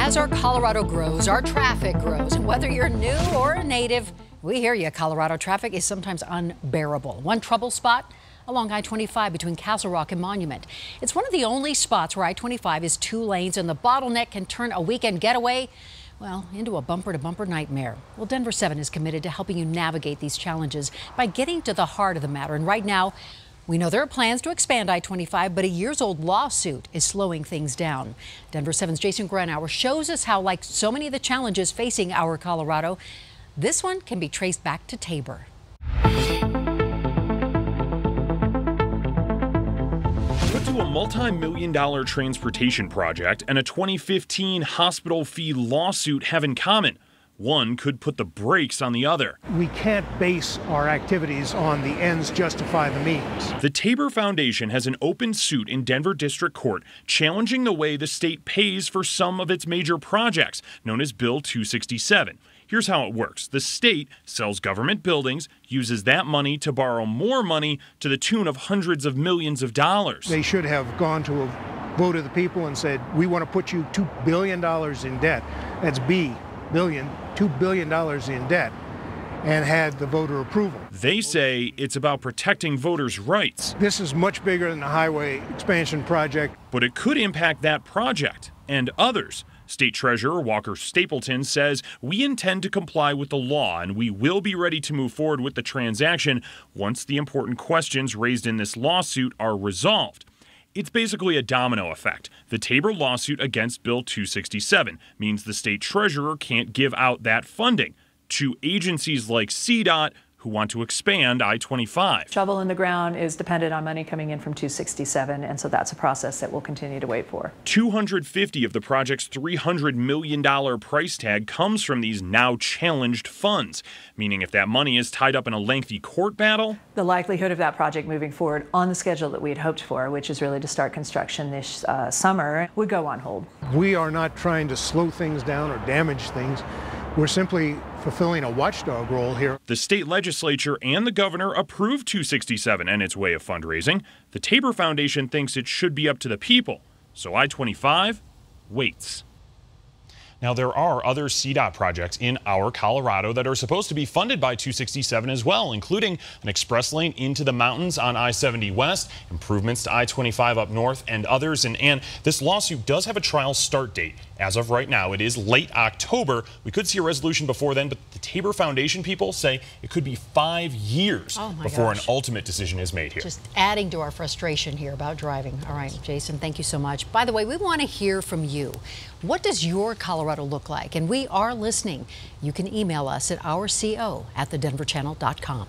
As our Colorado grows, our traffic grows, and whether you're new or a native, we hear you. Colorado traffic is sometimes unbearable. One trouble spot along I-25 between Castle Rock and Monument. It's one of the only spots where I-25 is 2 lanes, and the bottleneck can turn a weekend getaway, well, into a bumper-to-bumper nightmare. Well, Denver 7 is committed to helping you navigate these challenges by getting to the heart of the matter. And right now, we know there are plans to expand I-25, but a years-old lawsuit is slowing things down. Denver 7's Jason Granauer shows us how, like so many of the challenges facing our Colorado, this one can be traced back to TABOR. What do a multi-million-dollar transportation project and a 2015 hospital fee lawsuit have in common? One could put the brakes on the other. We can't base our activities on the ends justify the means. The TABOR Foundation has an open suit in Denver District Court challenging the way the state pays for some of its major projects, known as Bill 267. Here's how it works. The state sells government buildings, uses that money to borrow more money to the tune of hundreds of millions of dollars. They should have gone to a vote of the people and said, we want to put you $2 billion in debt. That's $2 billion in debt, and had the voter approval. They say it's about protecting voters' rights. This is much bigger than the highway expansion project. But it could impact that project and others. State Treasurer Walker Stapleton says, we intend to comply with the law and we will be ready to move forward with the transaction once the important questions raised in this lawsuit are resolved. It's basically a domino effect. The TABOR lawsuit against Bill 267 means the state treasurer can't give out that funding to agencies like CDOT who want to expand I-25. Shovel in the ground is dependent on money coming in from 267, and so that's a process that we'll continue to wait for. 250 of the project's $300 million price tag comes from these now challenged funds, meaning if that money is tied up in a lengthy court battle, the likelihood of that project moving forward on the schedule that we had hoped for, which is really to start construction this summer, would go on hold. We are not trying to slow things down or damage things. We're simply fulfilling a watchdog role here. The state legislature and the governor approved 267 and its way of fundraising. The TABOR Foundation thinks it should be up to the people. So I-25 waits. Now, there are other CDOT projects in our Colorado that are supposed to be funded by 267 as well, including an express lane into the mountains on I-70 West, improvements to I-25 up north, and others. And this lawsuit does have a trial start date. As of right now, it is late October. We could see a resolution before then, but the TABOR Foundation people say it could be 5 years before an ultimate decision is made here. Just adding to our frustration here about driving. All right, Jason, thank you so much. By the way, we want to hear from you. What does your Colorado look like? And we are listening. You can email us at ourco@thedenverchannel.com.